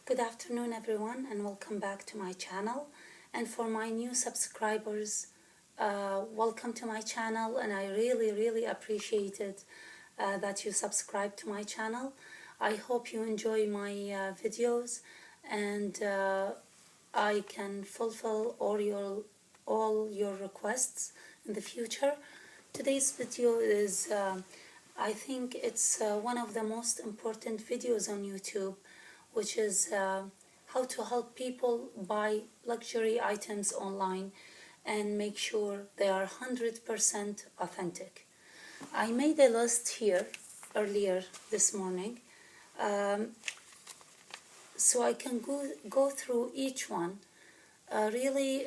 Good afternoon everyone and welcome back to my channel, and for my new subscribers, welcome to my channel, and I really appreciate it that you subscribe to my channel. I hope you enjoy my videos and I can fulfill all your requests in the future. Today's video is I think it's one of the most important videos on YouTube, which is how to help people buy luxury items online and make sure they are 100% authentic. I made a list here earlier this morning, so I can go through each one really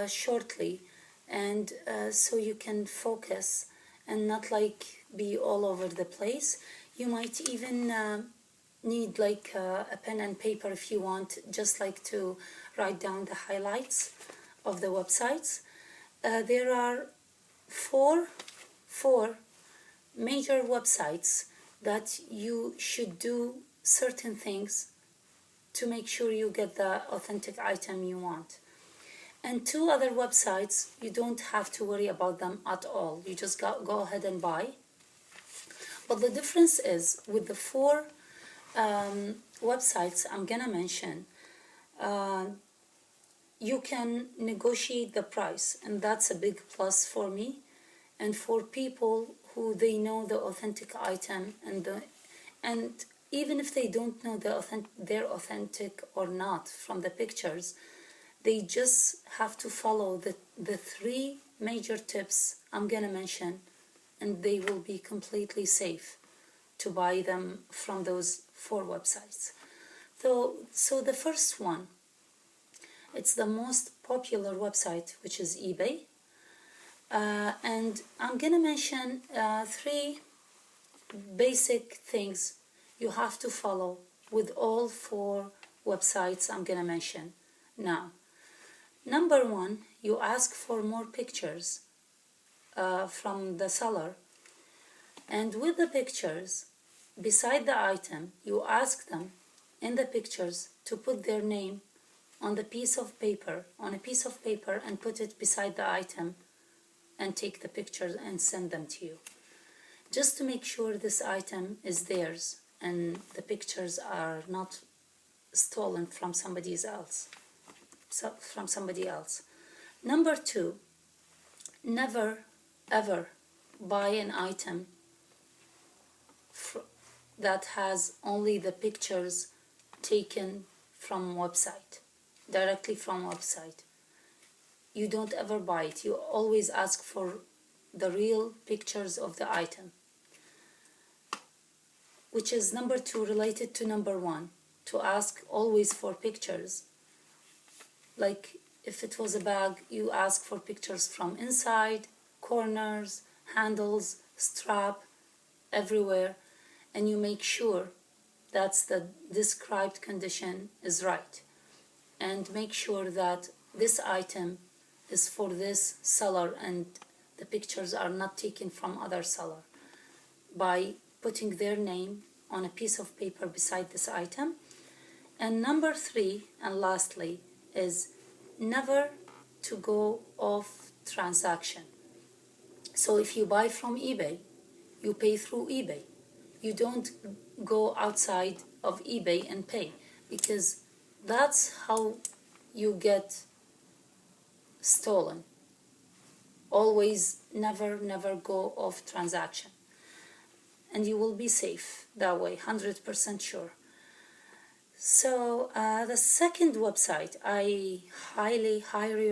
shortly, and so you can focus and not like be all over the place. You might even need like a pen and paper if you want, just like to write down the highlights of the websites. There are four major websites that you should do certain things to make sure you get the authentic item you want. And two other websites, you don't have to worry about them at all. You just go ahead and buy. But the difference is with the four websites I'm gonna mention, you can negotiate the price, and that's a big plus for me and for people who they know the authentic item, and even if they don't know they're authentic or not from the pictures, they just have to follow the three major tips I'm gonna mention, and they will be completely safe to buy them from those four websites. So the first one, it's the most popular website, which is eBay, and I'm gonna mention three basic things you have to follow with all four websites I'm gonna mention now. Number one, you ask for more pictures from the seller, and with the pictures beside the item, you ask them in the pictures to put their name on a piece of paper and put it beside the item and take the pictures and send them to you, just to make sure this item is theirs and the pictures are not stolen from somebody else. Number two, never ever buy an item that has only the pictures taken from website, directly from website. You don't ever buy it. You always ask for the real pictures of the item, which is number two, related to number one, to ask always for pictures. Like if it was a bag, you ask for pictures from inside, corners, handles, strap, everywhere, and you make sure that's the described condition is right, and make sure that this item is for this seller and the pictures are not taken from other seller, by putting their name on a piece of paper beside this item. And number three, and lastly, is never to go off transaction. So if you buy from eBay, you pay through eBay. You don't go outside of eBay and pay, because that's how you get stolen. Always never go off transaction, and you will be safe that way, 100% sure. So the second website I highly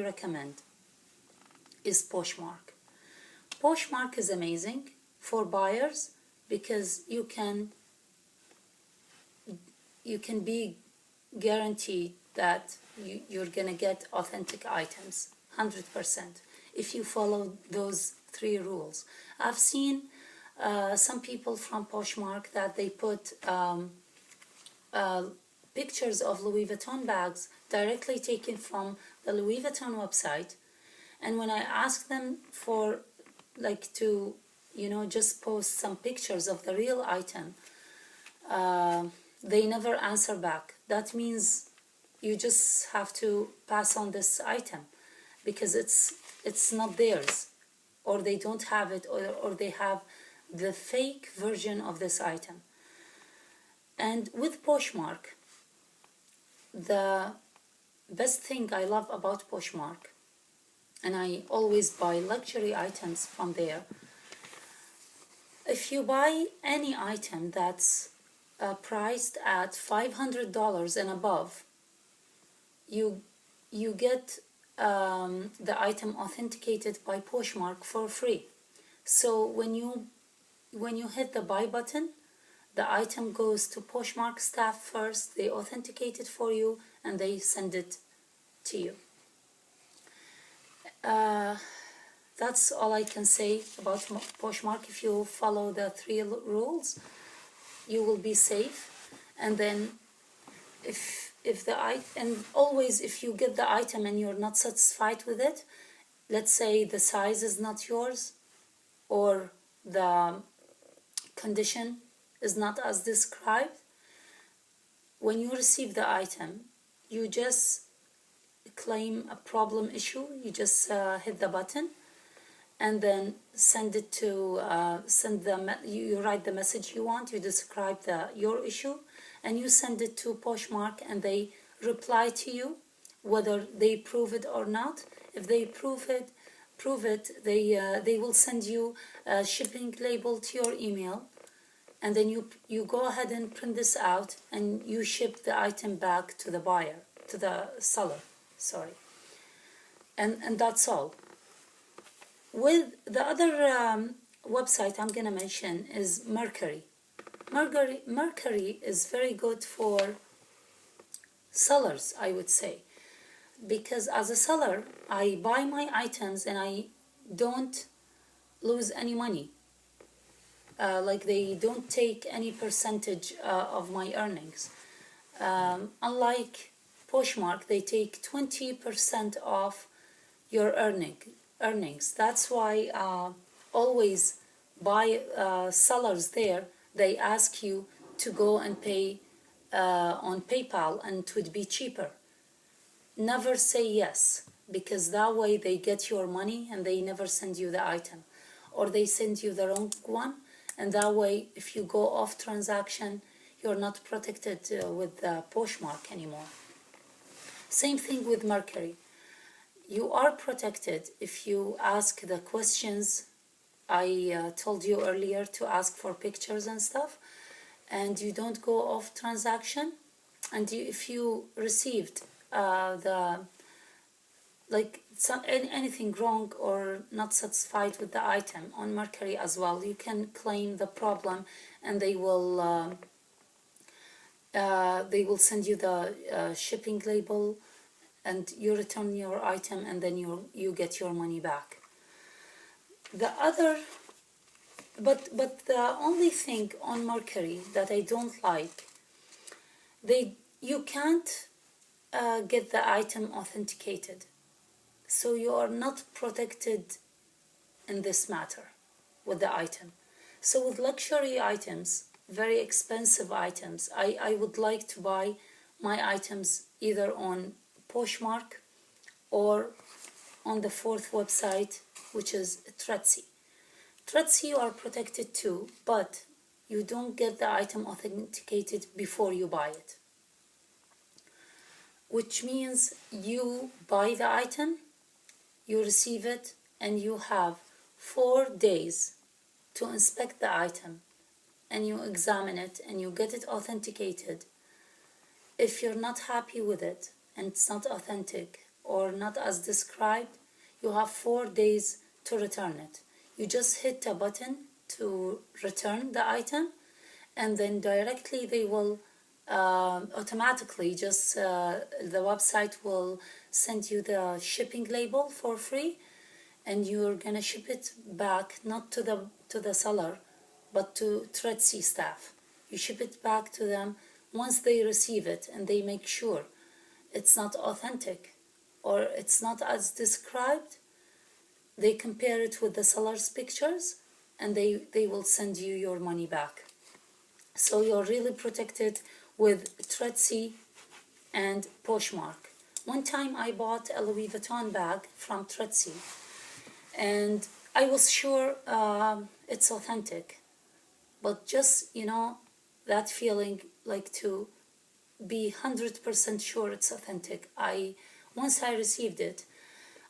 recommend is Poshmark. Poshmark is amazing for buyers because you can be guaranteed that you're gonna get authentic items 100% if you follow those three rules. I've seen some people from Poshmark that they put pictures of Louis Vuitton bags directly taken from the Louis Vuitton website, and when I ask them for like to just post some pictures of the real item, they never answer back. That means you just have to pass on this item because it's not theirs, or they don't have it, or they have the fake version of this item. And with Poshmark, the best thing I love about Poshmark, and I always buy luxury items from there, if you buy any item that's priced at $500 and above, you get the item authenticated by Poshmark for free. So when you hit the buy button, the item goes to Poshmark staff first, they authenticate it for you, and they send it to you. That's all I can say about Poshmark. If you follow the 3 rules, you will be safe. And then and always if you get the item and you're not satisfied with it, let's say the size is not yours, or the condition is not as described, when you receive the item, you just claim a problem issue. You just hit the button and then send it to you write the message you want, you describe your issue, and you send it to Poshmark, and they reply to you whether they prove it or not. If they prove it, they will send you a shipping label to your email, and then you go ahead and print this out, and you ship the item back to the buyer, to the seller, sorry. And that's all. With the other website I'm gonna mention is Mercury. Mercury is very good for sellers, I would say, because as a seller, I buy my items and I don't lose any money. Like they don't take any percentage of my earnings. Unlike Poshmark, they take 20% off your earnings. That's why always buy sellers there, they ask you to go and pay on PayPal, and it would be cheaper. Never say yes, because that way they get your money and they never send you the item, or they send you the wrong one, and that way if you go off transaction, you're not protected with Poshmark anymore. Same thing with Mercury. You are protected if you ask the questions I told you earlier to ask for pictures and stuff, and you don't go off transaction. And if you received anything wrong or not satisfied with the item on Mercury as well, you can claim the problem, and they will send you the shipping label, and you return your item, and then you get your money back. But the only thing on Mercury that I don't like, you can't get the item authenticated, so you are not protected in this matter with the item. So with luxury items, very expensive items, I would like to buy my items either on Poshmark or on the 4th website, which is Treatsy. Treatsy, you are protected too, but you don't get the item authenticated before you buy it, which means you buy the item, you receive it, and you have 4 days to inspect the item, and you examine it, and you get it authenticated. If you're not happy with it, and it's not authentic or not as described, you have 4 days to return it. You just hit a button to return the item, and then directly they will automatically the website will send you the shipping label for free, and you're gonna ship it back, not to the seller, but to Treatsy staff. You ship it back to them. Once they receive it and they make sure it's not authentic or it's not as described, they compare it with the seller's pictures, and they will send you your money back. So you're really protected with Treatsy and Poshmark. One time I bought a Louis Vuitton bag from Treatsy, and I was sure it's authentic, but just, that feeling like to be 100% sure it's authentic. Once I received it,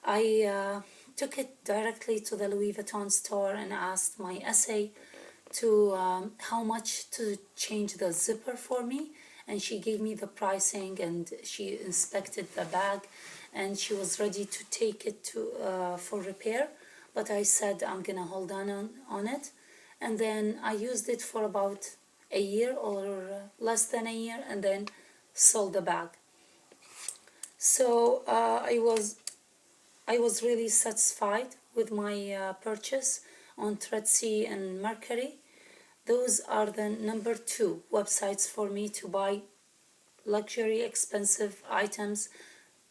I took it directly to the Louis Vuitton store and asked my SA to how much to change the zipper for me, and she gave me the pricing, and she inspected the bag, and she was ready to take it to for repair. But I said I'm gonna hold on it, and then I used it for about a year or less than a year, and then sold the bag. So I was really satisfied with my purchase on Treatsy and Mercury. Those are the number 2 websites for me to buy luxury expensive items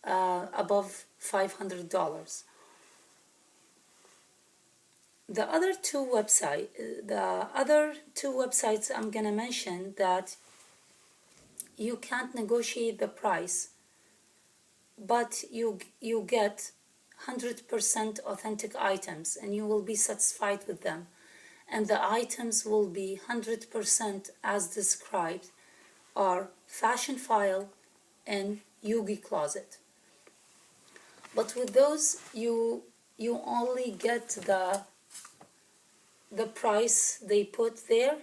above $500. The other two websites I'm gonna mention that you can't negotiate the price, but you get 100% authentic items, and you will be satisfied with them, and the items will be 100% as described, are Fashion File and Yugi Closet. But with those, you only get the price they put there.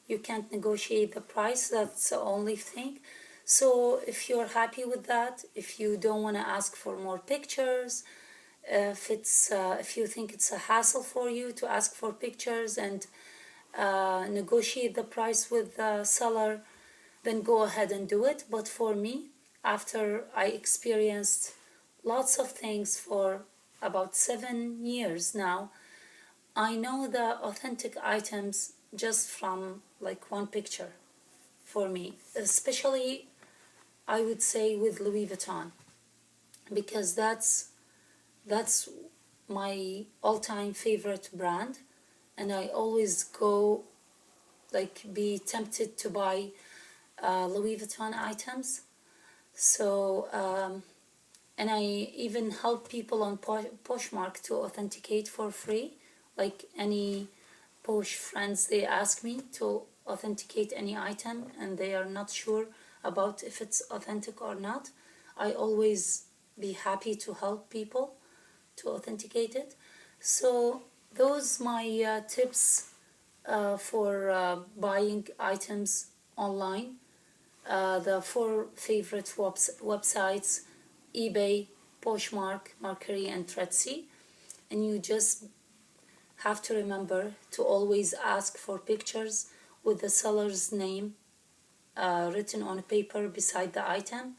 You can't negotiate the price, that's the only thing. So if you're happy with that, if you don't want to ask for more pictures, if you think it's a hassle for you to ask for pictures and negotiate the price with the seller, then go ahead and do it. But for me, after I experienced lots of things for about 7 years now, I know the authentic items just from like one picture for me, especially I would say with Louis Vuitton, because that's my all-time favorite brand, and I always go like be tempted to buy Louis Vuitton items. So and I even help people on Poshmark to authenticate for free. Like any Posh friends, they ask me to authenticate any item and they are not sure about if it's authentic or not. I always be happy to help people to authenticate it. So those my tips for buying items online. The 4 favorite websites: eBay, Poshmark, Mercury, and Treatsy. And you just have to remember to always ask for pictures with the seller's name written on a paper beside the item,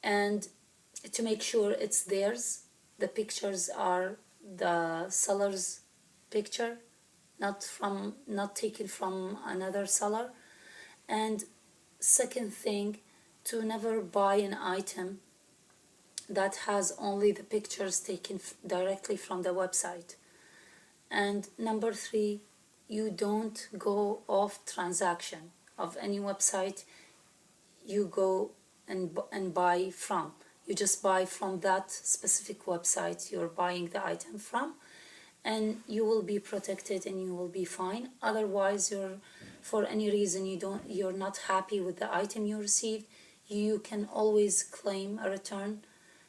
and to make sure it's theirs. The pictures are the seller's picture, not taken from another seller. And second thing, to never buy an item that has only the pictures taken directly from the website. And number 3, you don't go off transaction of any website you go and buy from. You just buy from that specific website you're buying the item from, and you will be protected and you will be fine. Otherwise, for any reason you're not happy with the item you received, you can always claim a return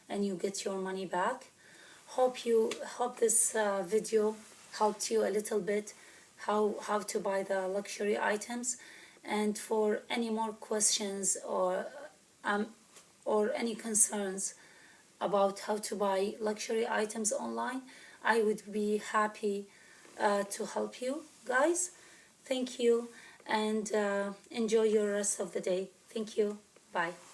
and you get your money back. Hope this video helped you a little bit how to buy the luxury items. And for any more questions or any concerns about how to buy luxury items online, I would be happy to help you guys. Thank you, and enjoy your rest of the day. Thank you. Bye.